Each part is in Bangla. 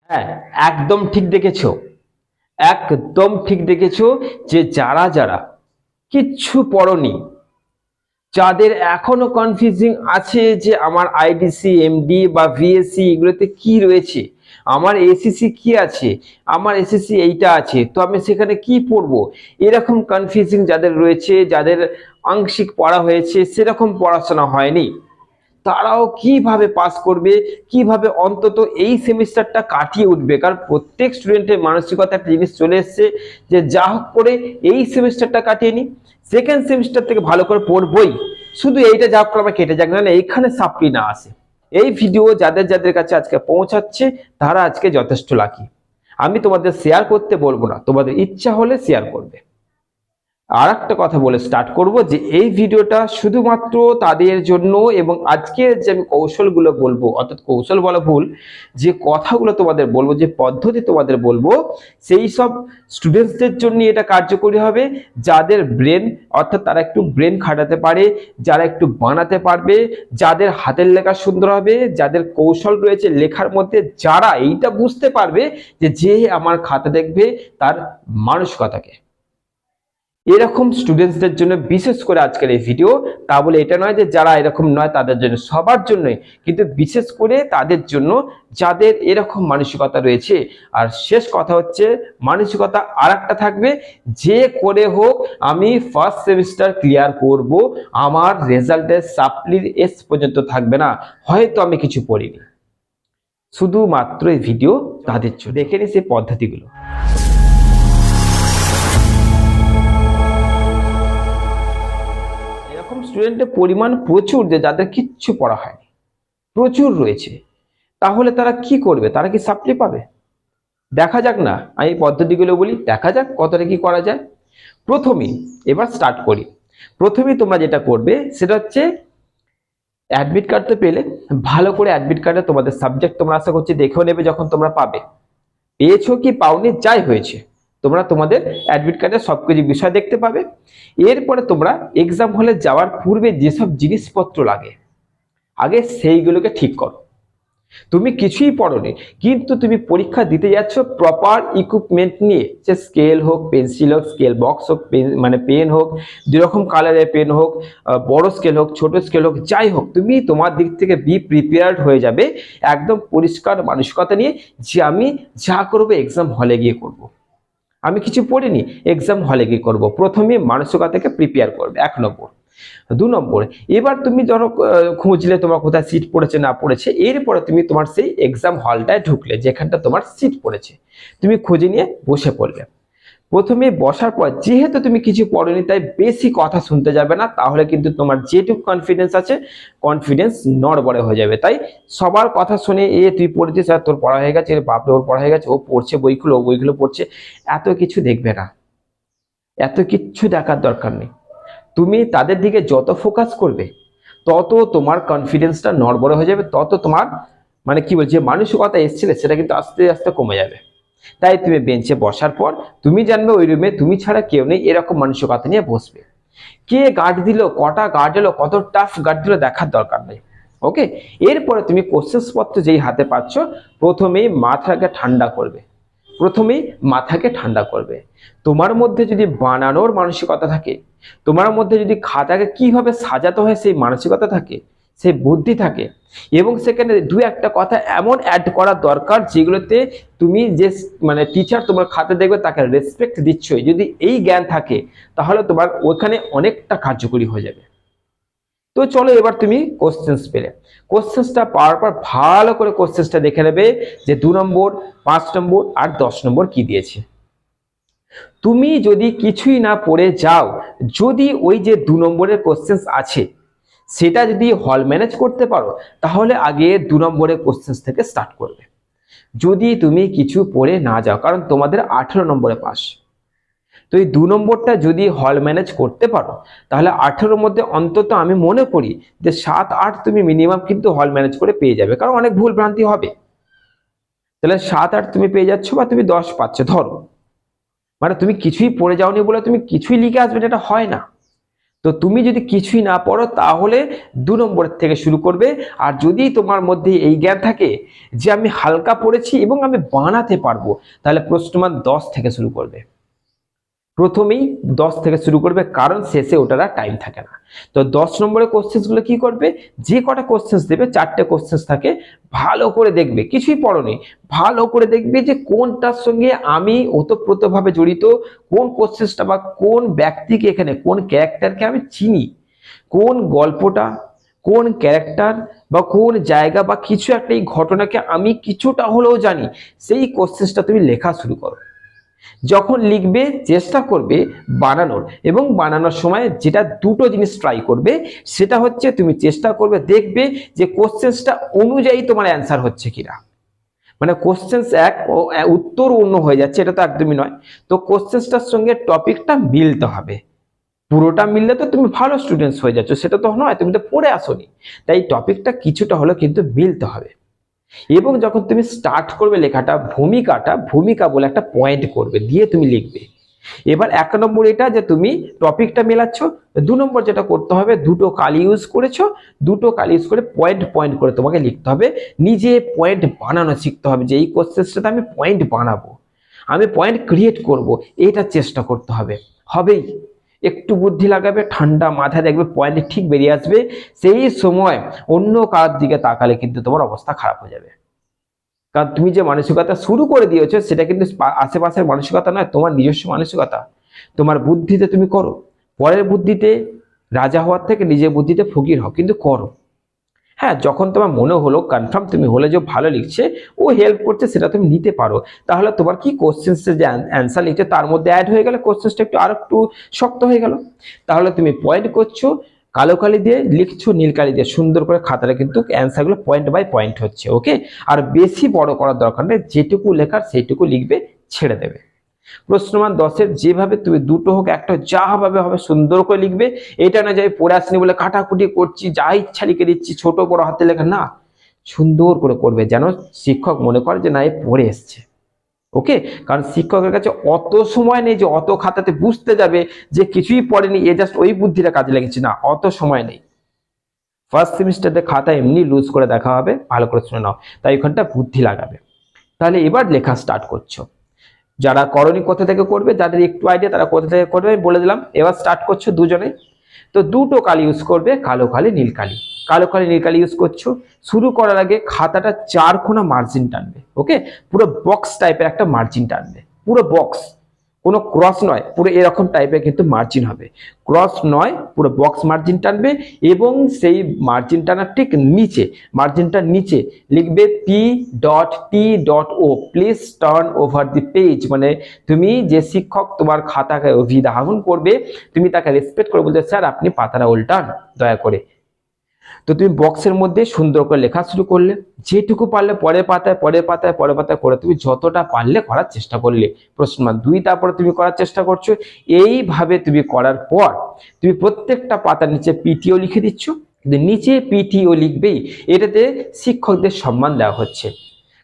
হ্যাঁ, একদম ঠিক দেখেছো। একদম ঠিক দেখেছো যে যারা যারা কিচ্ছু পড়নি, যাদের এখনো কনফিউজিং আছে যে আমার আইডিসি, এমডি বা ভিএসসি এগুলোতে কি রয়েছে, আমার এসিসি কি আছে, আমার এসএসসি এইটা আছে, তো আমি সেখানে কি পড়বো, এরকম কনফিউজিং যাদের রয়েছে, যাদের আংশিক পড়া হয়েছে সেরকম পড়াশোনা হয়নি, তারাও কিভাবে পাস করবে, কিভাবে অন্তত এই সেমিস্টারটা কাটিয়ে উঠবে। কারণ প্রত্যেক স্টুডেন্টের মানসিকতা একটা জিনিস চলে এসছে যে যা হোক করে এই সেমিস্টারটা কাটিয়ে নি, সেকেন্ড সেমিস্টার থেকে ভালো করে পড়বই, শুধু এইটা যা হোক করে আমার কেটে যাক, না এইখানে সাপ্লি না আসে। এই ভিডিও যাদের যাদের কাছে আজকে পৌঁছাচ্ছে তারা আজকে যথেষ্ট লাকি। আমি তোমাদের শেয়ার করতে বলবো না, তোমাদের ইচ্ছা হলে শেয়ার করবে। আর একটা কথা বলে স্টার্ট করব যে এই ভিডিওটা শুধুমাত্র তাদের জন্য, এবং আজকের যে আমি কৌশলগুলো বলবো, অর্থাৎ কৌশল বলা ভুল, যে কথাগুলো তোমাদের বলবো, যে পদ্ধতি তোমাদের বলবো, সেই সব স্টুডেন্টসদের জন্য এটা কার্যকরী হবে যাদের ব্রেন, অর্থাৎ তারা একটু ব্রেন খাটাতে পারে, যারা একটু বানাতে পারবে, যাদের হাতের লেখা সুন্দর হবে, যাদের কৌশল রয়েছে লেখার মধ্যে, যারা এইটা বুঝতে পারবে যে যে আমার খাতা দেখবে তার মানসিকতাকে। এরকম স্টুডেন্টসদের জন্য বিশেষ করে আজকের এই ভিডিও। তা বলে এটা নয় যে যারা এরকম নয় তাদের জন্য, সবার জন্যই, কিন্তু বিশেষ করে তাদের জন্য যাদের এরকম মানসিকতা রয়েছে। আর শেষ কথা হচ্ছে, মানসিকতা আর একটা থাকবে, যে করে হোক আমি ফার্স্ট সেমিস্টার ক্লিয়ার করব, আমার রেজাল্টের সাপ্লির এস পর্যন্ত থাকবে না, হয়তো আমি কিছু পড়িনি। শুধুমাত্র এই ভিডিও তাদের জন্য। দেখে নি সেই পদ্ধতিগুলো। এরকম স্টুডেন্টের পরিমাণ প্রচুর, যে যাদের কিচ্ছু পড়া হয়নি প্রচুর রয়েছে। তাহলে তারা কি করবে? তারা কি সাপ্লি পাবে? দেখা যাক না, আমি পদ্ধতিগুলো বলি, দেখা যাক কতটা কি করা যায়। প্রথমেই এবার স্টার্ট করি। প্রথমেই তোমরা যেটা করবে সেটা হচ্ছে, অ্যাডমিট কার্ড তো পেলে, ভালো করে অ্যাডমিট কার্ডে তোমাদের সাবজেক্ট তোমরা আশা করছি দেখেও নেবে যখন তোমরা পাবে। পেয়েছো কি পাওনি যাই হয়েছে, তোমরা তোমাদের অ্যাডমিট কার্ডে সবকিছু বিষয় দেখতে পাবে। এরপরে তোমরা এক্সাম হলে যাওয়ার পূর্বে যেসব জিনিসপত্র লাগে আগে সেইগুলোকে ঠিক করো। তুমি কিছুই পড়োনি, কিন্তু তুমি পরীক্ষা দিতে যাচ্ছ প্রপার ইকুইপমেন্ট নিয়ে, সে স্কেল হোক, পেন্সিল হোক, স্কেল বক্স হোক, মানে পেন হোক, দুই রকম কালারের পেন হোক, বড় স্কেল হোক, ছোট স্কেল হোক, যাই হোক, তুমি তোমার দিক থেকে বি প্রিপেয়ার্ড হয়ে যাবে একদম পরিষ্কার মানসিকতা নিয়ে, যে আমি যা করবো এক্সাম হলে গিয়ে করব। আমি কিছু পড়িনি, এক্সাম হলে গিয়ে করব। প্রথমে মানসিকতাকে প্রিপেয়ার করবে, 1 নম্বর। 2 নম্বর, এবার তুমি ধরো খুঁজলে তোমার কোথায় সিট পড়েছে না পড়েছে, এরপরে তুমি তোমার সেই এক্সাম হলটায় ঢুকলে যেখানটা তোমার সিট পড়েছে, তুমি খুঁজে নিয়ে বসে পড়লে। প্রথমে বসার পর যেহেতু তুমি কিছু পড়োনি, তাই বেশি কথা শুনতে যাবে না, তাহলে কিন্তু তোমার যেটুকু কনফিডেন্স আছে, কনফিডেন্স নড়বড়ে হয়ে যাবে। তাই সবার কথা শুনে তুই পড়েছিস আর তোর পড়া হয়ে গেছে, বাপরে ওর পড়া হয়ে গেছে, ও পড়ছে বইগুলো, ও বইগুলো পড়ছে, এত কিছু দেখবে না, এত কিচ্ছু দেখার দরকার নেই। তুমি তাদের দিকে যত ফোকাস করবে তত তোমার কনফিডেন্সটা নড়বড়ে হয়ে যাবে, তত তোমার মানে কি বলছে মানসিকতা এসেছিলে সেটা কিন্তু আস্তে আস্তে কমে যাবে। তাই তুমি বেঞ্চে বসার পর তুমি জানবে ওই রুমে তুমি ছাড়া কেউ নেই, এরকম মানসিকতা নিয়ে বসবে। কে গার্ড দিল, কটা গার্ড এলো, কত টাফ গার্ড দিল দেখার দরকার নেই। ওকে, এরপরে তুমি কোশ্চেন পত্র যেই হাতে পাচ্ছ, প্রথমেই মাথাকে ঠান্ডা করবে। প্রথমেই মাথাকে ঠান্ডা করবে। তোমার মধ্যে যদি বানানোর মানসিকতা থাকে, তোমার মধ্যে যদি খাতাকে কিভাবে সাজাতে হয় সেই মানসিকতা থাকে, সেই বুদ্ধি থাকে, এবং সেখানে দু একটা কথা এমন অ্যাড করা দরকার যেগুলোতে তুমি যে মানে টিচার তোমার খাতা দেখবে তাকে রেসপেক্ট দিচ্ছই, যদি এই জ্ঞান থাকে তাহলে তোমার ওখানে অনেকটা কার্যকরী হয়ে যাবে। তো চলো এবার তুমি কোশ্চেন্স পেলে, কোশ্চেন্সটা পাওয়ার পর ভালো করে কোশ্চেন্সটা দেখে নেবে যে 2 নম্বর, 5 নম্বর আর 10 নম্বর কি দিয়েছে। তুমি যদি কিছুই না পড়ে যাও, যদি ওই যে 2 নম্বরের কোশ্চেন্স আছে সেটা যদি হল ম্যানেজ করতে পারো, তাহলে আগে 2 নম্বরের কোশ্চেন্স থেকে স্টার্ট করবে। যদি তুমি কিছু পড়ে না যাও, কারণ তোমাদের 18 নম্বরে পাস, তো এই 2 নম্বরটা যদি হল ম্যানেজ করতে পারো, তাহলে 18-র মধ্যে অন্তত আমি মনে করি যে 7-8 তুমি মিনিমাম কিন্তু হল ম্যানেজ করে পেয়ে যাবে, কারণ অনেক ভুল ভ্রান্তি হবে। তাহলে 7-8 তুমি পেয়ে যাচ্ছ, বা তুমি 10 পাচ্ছ ধরো, মানে তুমি কিছুই পড়ে যাওনি বলে তুমি কিছুই লিখে আসবে, এটা হয় না। তো তুমি যদি কিছুই না পড়ো তাহলে 2 নম্বরের থেকে শুরু করবে। আর যদি তোমার মধ্যে এই জ্ঞান থাকে যে আমি হালকা পড়েছি এবং আমি বানাতে পারবো, তাহলে প্রশ্নমান 10 থেকে শুরু করবে। প্রথমেই 10 থেকে শুরু করবে, কারণ শেষে ওটার আর টাইম থাকে না। তো 10 নম্বরের কোশ্চেন্স গুলো কি করবে, যে কটা কোশ্চেন্স দেবে 4টে কোশ্চেন্স থাকে, ভালো করে দেখবে, কিছুই পড়োনি, ভালো করে দেখবে যে কোনটার সঙ্গে আমি ওতপ্রোতভাবে জড়িত, কোন কোশ্চেন্সটা বা কোন ব্যক্তিকে, এখানে কোন ক্যারেক্টারকে আমি চিনি, কোন গল্পটা, কোন ক্যারেক্টার বা কোন জায়গা বা কিছু একটা এই ঘটনাকে আমি কিছুটা হলেও জানি, সেই কোশ্চেন্সটা তুমি লেখা শুরু করো। যখন লিখবে চেষ্টা করবে বানানোর, এবং বানানোর সময় যেটা দুটো জিনিস ট্রাই করবে, সেটা হচ্ছে তুমি চেষ্টা করবে দেখবে যে কোশ্চেন্সটা অনুযায়ী তোমার অ্যান্সার হচ্ছে কিনা। মানে কোশ্চেন্স এক উত্তর অন্য হয়ে যাচ্ছে, এটা তো একদমই নয়। তো কোশ্চেন্সটার সঙ্গে টপিকটা মিলতে হবে। পুরোটা মিললে তো তুমি ভালো স্টুডেন্টস হয়ে যাচ্ছ, সেটা তো নয়, তুমি তো পড়ে আসোনি। তাই টপিকটা কিছুটা হলেও কিন্তু মিলতে হবে। এবং যখন তুমি স্টার্ট করবে লেখাটা, ভূমিকা বলে একটা পয়েন্ট করবে, দিয়ে তুমি লিখবে। এবার 1 নম্বর এটা যে তুমি টপিকটা মেলাচ্ছ। 2 নম্বর যেটা করতে হবে, দুটো কালি ইউজ করেছো, দুটো কালি ইউজ করে পয়েন্ট পয়েন্ট করে তোমাকে লিখতে হবে। নিজে পয়েন্ট বানানো শিখতে হবে, যে এই কোশ্চেনটাতে আমি পয়েন্ট বানাবো, আমি পয়েন্ট ক্রিয়েট করব, এটা চেষ্টা করতে হবে। হবেই, একটু বুদ্ধি লাগাবে, ঠান্ডা মাথায় দেখবে পয়েন্ট ঠিক বেরিয়ে আসবে। সেই সময় অন্য কার দিকে তাকালে কিন্তু তোমার অবস্থা খারাপ হয়ে যাবে। কারণ তুমি যে মানসিকতা শুরু করে দিয়েছো, সেটা কিন্তু আশেপাশের মানসিকতা নয়, তোমার নিজস্ব মানসিকতা। তোমার বুদ্ধিতে তুমি করো, পরের বুদ্ধিতে রাজা হওয়ার থেকে নিজের বুদ্ধিতে ফকির হও, কিন্তু করো। হ্যাঁ, যখন তোমার মনে হলো কনফার্ম তুমি হলে যে ভালো লিখছে, ও হেল্প করছে, সেটা তুমি নিতে পারো। তাহলে তোমার কি কোশ্চেন্সের যে অ্যান্সার লিখছে তার মধ্যে অ্যাড হয়ে গেল, কোশ্চেন্সটা আর একটু শক্ত হয়ে গেল। তাহলে তুমি পয়েন্ট করছো, কালো কালি দিয়ে লিখছো, নীল কালি দিয়ে সুন্দর করে খাতাটা কিন্তু অ্যান্সারগুলো পয়েন্ট বাই পয়েন্ট হচ্ছে। ওকে, আর বেশি বড় করার দরকার নেই, যেটুকু লেখার সেইটুকু লিখবে, ছেড়ে দেবে। প্রশ্নমান 10-এর যেভাবে তুমি দুটো হোক একটা যা ভাবে হবে সুন্দর করে লিখবে। এটা না যাই পড়ে আসনি বলে কাটাকুটি করছি, যা ইচ্ছা লিখে দিচ্ছি, ছোট বড় হাতে লেখা না, সুন্দর করে করবে, যেন শিক্ষক মনে করে যে না এ পড়ে এসছে। ওকে, কারণ শিক্ষকের কাছে অত সময় নেই যে অত খাতাতে বুঝতে যাবে যে কিছুই পড়েনি, এ জাস্ট ওই বুদ্ধিটা কাজে লেগেছে, না, অত সময় নেই। ফার্স্ট সেমিস্টারে খাতা এমনি লুজ করে দেখা হবে, ভালো করে শুনে নাও, তাই ওখানটা বুদ্ধি লাগাবে। তাহলে এবার লেখা স্টার্ট করছো। যারা করণী কোথা থেকে করবে, যাদের একটু আইডিয়া তারা কোথা থেকে করবে বলে দিলাম। এবার স্টার্ট করছো দুজনে। তো দুটো কালি ইউজ করবে, কালো কালি নীল কালি। কালো কালি নীল কালি ইউজ করছো। শুরু করার আগে খাতাটা 4 কোণা মার্জিন টানবে। ওকে, পুরো বক্স টাইপের একটা মার্জিন টানবে, পুরো বক্স, কোনো ক্রস নয়, পুরো এরকম টাইপের কিন্তু মার্জিন হবে, ক্রস নয়, পুরো বক্স মার্জিন টানবে। এবং সেই মার্জিন টানার ঠিক নিচে, মার্জিনটার নিচে লিখবে P.T.O, please turn over the page. মানে তুমি যে শিক্ষক তোমার খাতাকে অভিধান করবে, তুমি তাকে রেসপেক্ট করে বলতে, স্যার আপনি পাতাটা উল্টান দয়া করে। তো তুমি বক্সের মধ্যে সুন্দর করে লেখা শুরু করলে, যেটুকু পারলে পরের পাতায় পরের পাতায় পরের পাতায় করে তুমি যতটা পারলে করার চেষ্টা করলে। প্রশ্নমান 2 তারপরে তুমি করার চেষ্টা করছো। এইভাবে তুমি করার পর তুমি প্রত্যেকটা পাতার নিচে পিটিও লিখে দিচ্ছ, কিন্তু নিচে পিটিও লিখবেই, এটাতে শিক্ষকদের সম্মান দেওয়া হচ্ছে।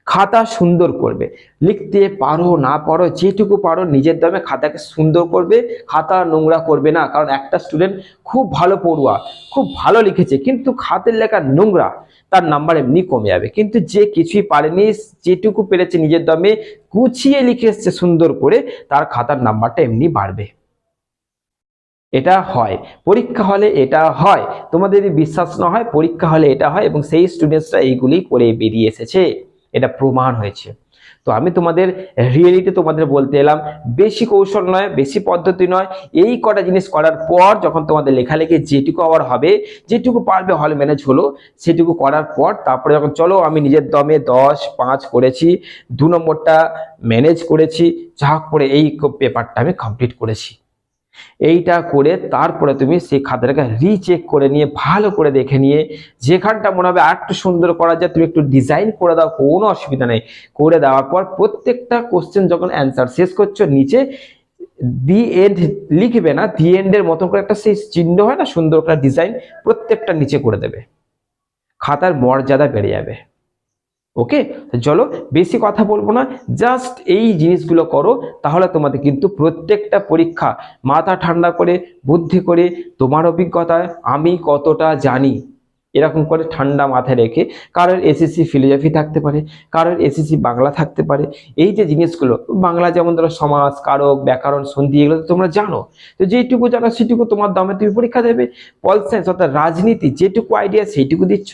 খাতা সুন্দর করবে, লিখতে পারো না পারো যেটুকু পারো নিজের দমে খাতাকে সুন্দর করবে, খাতা নোংরা করবে না। কারণ একটা স্টুডেন্ট খুব ভালো পড়ুয়া, খুব ভালো লিখেছে, কিন্তু খাতের লেখা নোংরা, তার নাম্বার এমনি কমে যাবে। কিন্তু যে কিছুই পারেনি, যেটুকু পেরেছে নিজের দমে গুছিয়ে লিখে এসছে সুন্দর করে, তার খাতার নাম্বারটা এমনি বাড়বে। এটা হয় পরীক্ষা হলে, এটা হয়। তোমাদের যদি বিশ্বাস না হয়, পরীক্ষা হলে এটা হয়, এবং সেই স্টুডেন্টসরা এইগুলি করে বেরিয়ে এসেছে, এটা প্রমাণ হয়েছে। তো আমি তোমাদের রিয়েলিটি তোমাদের বলতে এলাম, বেশি কৌশল নয়, বেশি পদ্ধতি নয়, এই কটা জিনিস করার পর যখন তোমাদের লেখালেখি যেটুকু আবার হবে, যেটুকু পারবে হল ম্যানেজ হলো, সেটুকু করার পর তারপরে যখন চলো আমি নিজের দমে 10-5 করেছি, 2 নম্বরটা ম্যানেজ করেছি, যা করে এই পেপারটা আমি কমপ্লিট করেছি, এইটা করে তারপরে তুমি সেই খাতাটাকে রিচেক করে নিয়ে ভালো করে দেখে নিয়ে, যেখানটা মনে হবে আর একটু সুন্দর করা যায় তুমি একটু ডিজাইন করে দাও, কোনো অসুবিধা নেই। করে দেওয়ার পর প্রত্যেকটা কোশ্চেন যখন অ্যান্সার শেষ করছো, নিচে দি এন্ড লিখবে না, দি এন্ডের মতন করে একটা সেই চিহ্ন হয় না, সুন্দর একটা ডিজাইন প্রত্যেকটা নিচে করে দেবে, খাতার মর্যাদা বেড়ে যাবে। ওকে, চলো বেশি কথা বলবো না, জাস্ট এই জিনিসগুলো করো, তাহলে তোমাদের কিন্তু প্রত্যেকটা পরীক্ষা মাথা ঠান্ডা করে বুদ্ধি করে তোমার অভিজ্ঞতায় আমি কতটা জানি এরকম করে ঠান্ডা মাথায় রেখে, কারোর এসএসসি ফিলোসফি থাকতে পারে, কারোর এসএসসি বাংলা থাকতে পারে, এই যে জিনিসগুলো বাংলা যেমন ধরো সমাস, কারক, ব্যাকরণ, সন্ধি, এগুলো তো তোমরা জানো, তো যেটুকু জানো সেটুকু তোমার দামে তুমি পরীক্ষা দেবে। পল সায়েন্স অর্থাৎ রাজনীতি যেটুকু আইডিয়া সেইটুকু দিচ্ছ,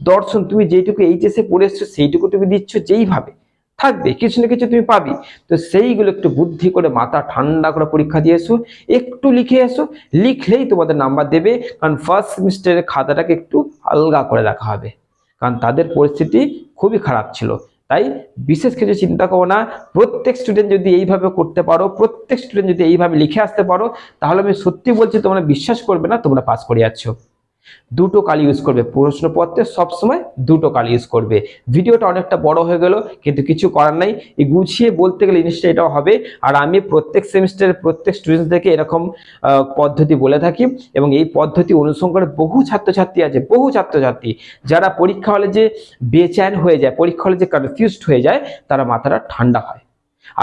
দর্শন তুমি যেটুকু এইচএসে পড়ে এসছো সেইটুকু তুমি দিচ্ছ, যেইভাবে থাকবে কিছু না কিছু তুমি পাবি। তো সেইগুলো একটু বুদ্ধি করে মাথা ঠান্ডা করে পরীক্ষা দিয়ে এসো, একটু লিখে এসো, লিখলেই তোমাদের নাম্বার দেবে। কারণ ফার্স্ট সেমিস্টারের খাতাটাকে একটু আলগা করে রাখা হবে, কারণ তাদের পরিস্থিতি খুবই খারাপ ছিল। তাই বিশেষ কিছু চিন্তা করো না, প্রত্যেক স্টুডেন্ট যদি এইভাবে করতে পারো, প্রত্যেক স্টুডেন্ট যদি এইভাবে লিখে আসতে পারো, তাহলে আমি সত্যি বলছি তোমরা বিশ্বাস করবে না তোমরা পাস করে যাচ্ছ। দুটো কাল ইউজ করবে, প্রশ্নপত্রে সবসময় দুটো কাল ইউজ করবে। ভিডিওটা অনেকটা বড় হয়ে গেল, কিন্তু কিছু করার নাই, এই গুছিয়ে বলতে গেলে জিনিসটা এটাও হবে। আর আমি প্রত্যেক সেমিস্টারের প্রত্যেক স্টুডেন্টদেরকে এরকম পদ্ধতি বলে থাকি, এবং এই পদ্ধতি অনুসরণ করে বহু ছাত্রছাত্রী আছে, বহু ছাত্রছাত্রী যারা পরীক্ষা হলে যে বেচैन হয়ে যায়, পরীক্ষা হলে যে কনফিউজড হয়ে যায়, তারা মাথাটা ঠান্ডা হয়।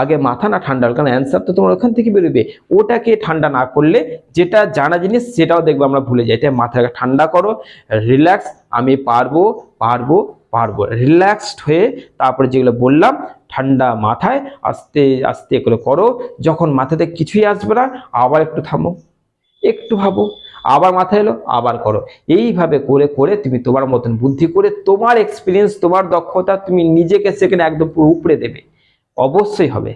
আগে মাথা না ঠান্ডা হল, কারণ অ্যান্সার তো তোমার ওখান থেকে বেরোবে, ওটাকে ঠান্ডা না করলে যেটা জানা জিনিস সেটাও দেখবো আমরা ভুলে যাই। তাই মাথাটাকে ঠান্ডা করো, রিল্যাক্স, আমি পারবো পারবো পারবো, রিল্যাক্সড হয়ে তারপরে যেগুলো বললাম ঠান্ডা মাথায় আস্তে আস্তে করে করো। যখন মাথাতে কিছুই আসবে না, আবার একটু থামো, একটু ভাবো, আবার মাথায় এলো, আবার করো। এইভাবে করে করে তুমি তোমার মতন বুদ্ধি করে, তোমার এক্সপিরিয়েন্স, তোমার দক্ষতা, তুমি নিজেকে সেখানে একদম পুরো উপড়ে দেবে। অবশ্যই হবে,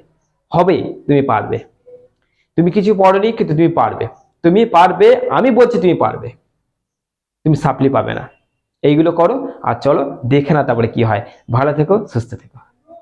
হবে, তুমি পারবে। তুমি কিছু পড়োনি কিন্তু তুমি পারবে, তুমি পারবে, আমি বলছি তুমি পারবে, তুমি সাপ্লি পাবে না। এইগুলো করো, আর চলো দেখে না তারপরে কি হয়। ভালো থেকো, সুস্থ থেকো।